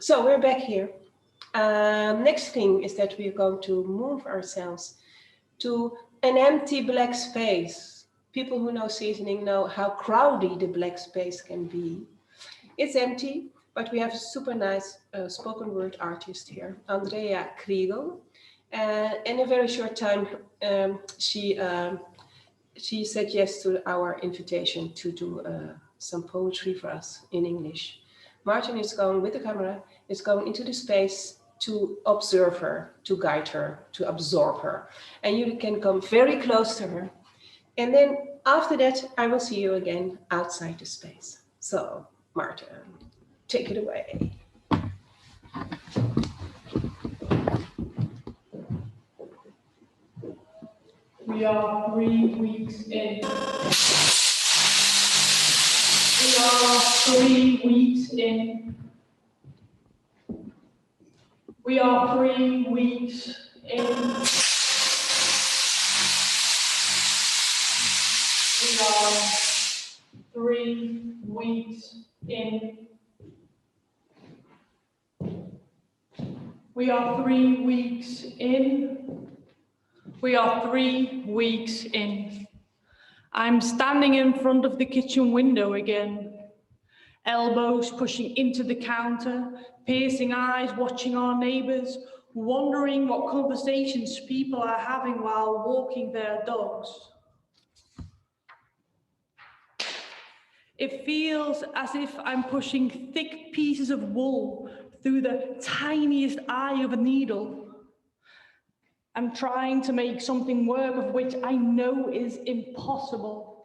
So we're back here. Next thing is that we are going to move ourselves to an empty black space. People who know seasoning know how crowded the black space can be. It's empty, but we have a super nice spoken word artist here, Andrea Kriegel. In a very short time, she said yes to our invitation to do some poetry for us in English. Maarten is going with the camera, is going into the space to observe her, to guide her, to absorb her. And you can come very close to her. And then after that, I will see you again outside the space. So, Maarten, take it away. We are 3 weeks in. We are 3 weeks in. We are 3 weeks in. We are 3 weeks in. We are 3 weeks in. We are 3 weeks in. I'm standing in front of the kitchen window again. Elbows pushing into the counter, piercing eyes watching our neighbours, wondering what conversations people are having while walking their dogs. It feels as if I'm pushing thick pieces of wool through the tiniest eye of a needle. I'm trying to make something work of which I know is impossible.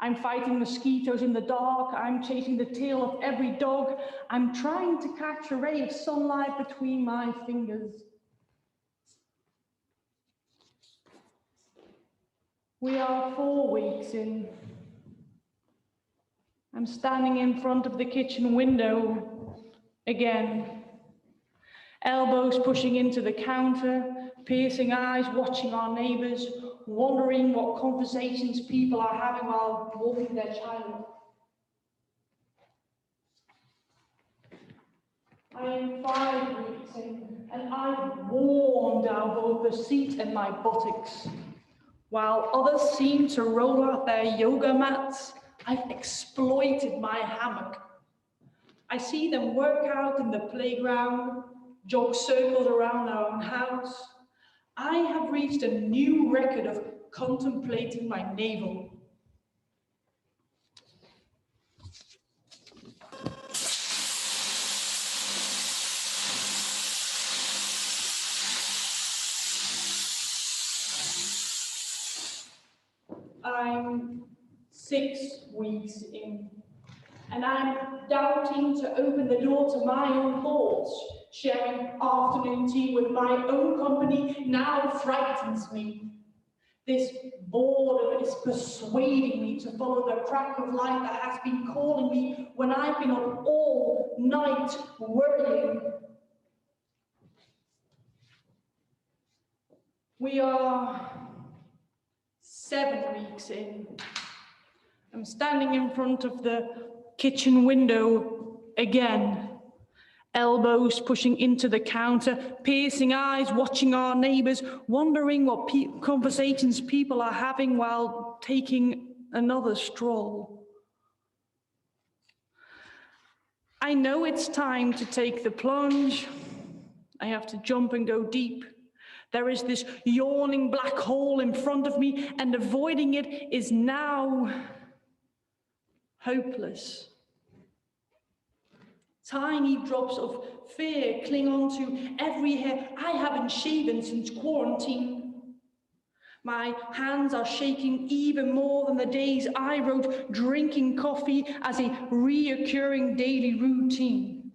I'm fighting mosquitoes in the dark. I'm chasing the tail of every dog. I'm trying to catch a ray of sunlight between my fingers. We are 4 weeks in. I'm standing in front of the kitchen window again. Elbows pushing into the counter, piercing eyes watching our neighbours, wondering what conversations people are having while walking their child. I am 5 weeks in, and I've warmed out both the seat and my buttocks. While others seem to roll out their yoga mats, I've exploited my hammock. I see them work out in the playground, jog circles around our own house. I have reached a new record of contemplating my navel. I'm 6 weeks in, and I'm doubting to open the door to my own thoughts. Sharing afternoon tea with my own company now frightens me. This boredom is persuading me to follow the crack of light that has been calling me when I've been up all night worrying. We are 7 weeks in. I'm standing in front of the kitchen window again. Elbows pushing into the counter, piercing eyes watching our neighbours, wondering what conversations people are having while taking another stroll. I know it's time to take the plunge. I have to jump and go deep. There is this yawning black hole in front of me, and avoiding it is now hopeless. Tiny drops of fear cling onto every hair I haven't shaven since quarantine. My hands are shaking even more than the days I wrote drinking coffee as a reoccurring daily routine.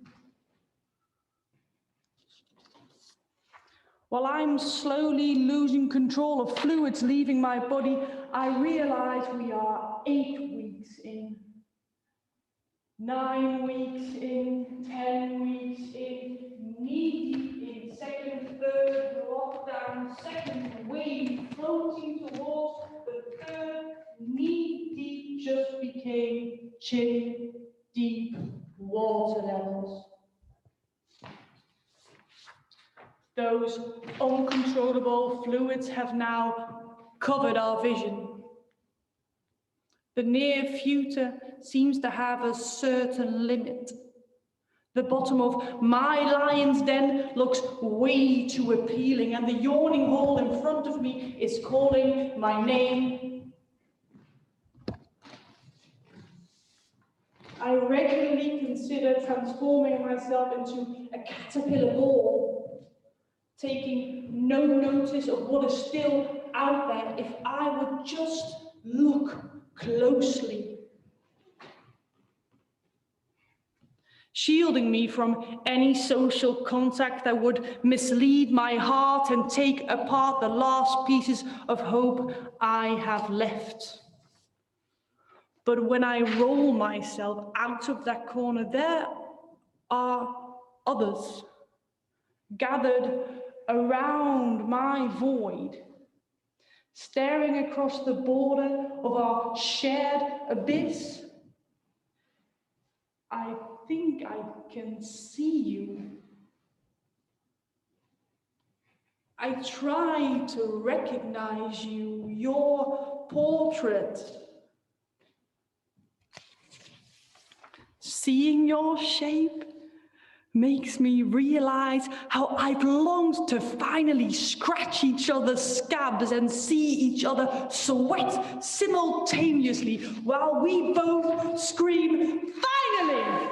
While I'm slowly losing control of fluids leaving my body, I realize we are 8 weeks in. 9 weeks in, 10 weeks in, knee-deep in second, third lockdown, second wave, floating towards the third, knee-deep just became chin-deep water levels. Those uncontrollable fluids have now covered our vision. The near future seems to have a certain limit. The bottom of my lion's den looks way too appealing, and the yawning hole in front of me is calling my name. I regularly consider transforming myself into a caterpillar ball, taking no notice of what is still out there if I would just look closely. Shielding me from any social contact that would mislead my heart and take apart the last pieces of hope I have left. But when I roll myself out of that corner, there are others gathered around my void, staring across the border of our shared abyss. I think I can see you. I try to recognize you, your portrait. Seeing your shape makes me realize how I've longed to finally scratch each other's scabs and see each other sweat simultaneously while we both scream, "Finally!"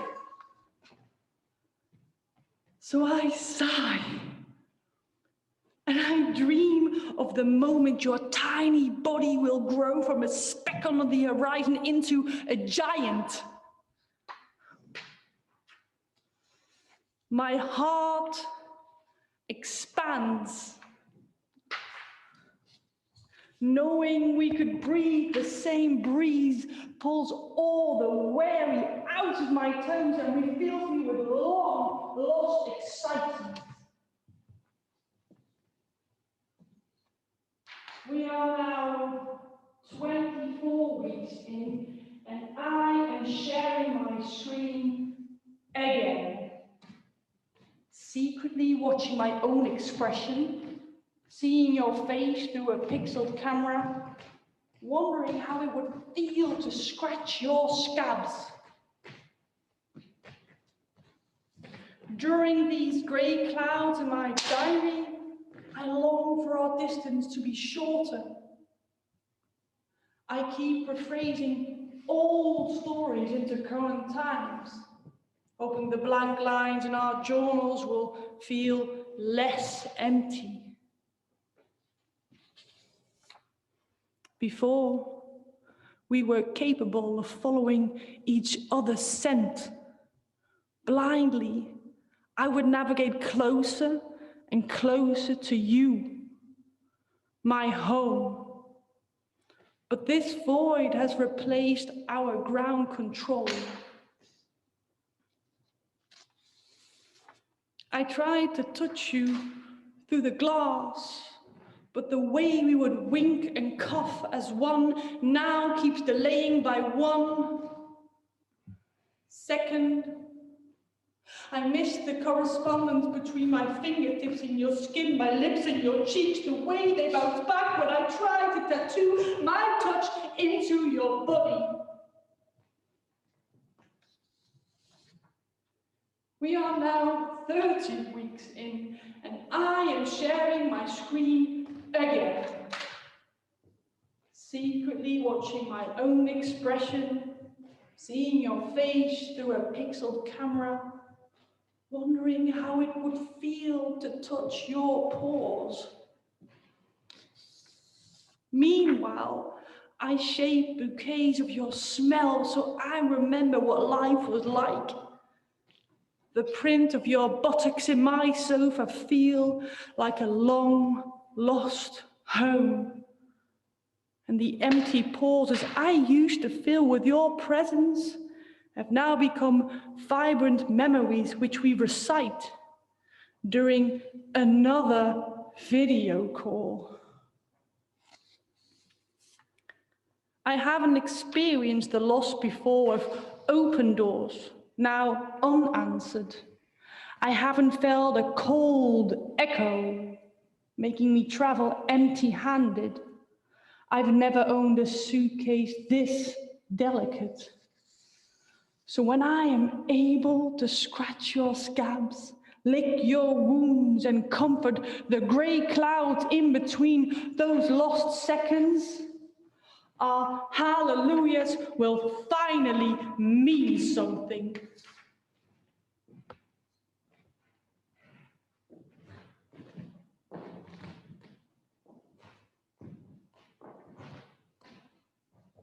So I sigh, and I dream of the moment your tiny body will grow from a speck on the horizon into a giant. My heart expands, knowing we could breathe the same breeze pulls all the weary out of my toes and refills me with long lost excitement. We are now 24 weeks in, and I am sharing my screen again. Secretly watching my own expression, seeing your face through a pixeled camera, wondering how it would feel to scratch your scabs. During these grey clouds in my diary, I long for our distance to be shorter. I keep rephrasing old stories into current times, hoping the blank lines in our journals will feel less empty. Before, we were capable of following each other's scent. Blindly, I would navigate closer and closer to you, my home. But this void has replaced our ground control. I tried to touch you through the glass, but the way we would wink and cough as one now keeps delaying by 1 second. I miss the correspondence between my fingertips in your skin, my lips in your cheeks, the way they bounce back when I try to tattoo my touch into your body. We are now 30 weeks in, and I am sharing my screen again. Secretly watching my own expression, seeing your face through a pixeled camera, wondering how it would feel to touch your pores. Meanwhile, I shape bouquets of your smell so I remember what life was like. The print of your buttocks in my sofa feel like a long lost home. And the empty pauses I used to fill with your presence have now become vibrant memories which we recite during another video call. I haven't experienced the loss before of open doors, now unanswered. I haven't felt a cold echo making me travel empty-handed. I've never owned a suitcase this delicate. So when I am able to scratch your scabs, lick your wounds and comfort the grey clouds in between those lost seconds, our hallelujahs will finally mean something.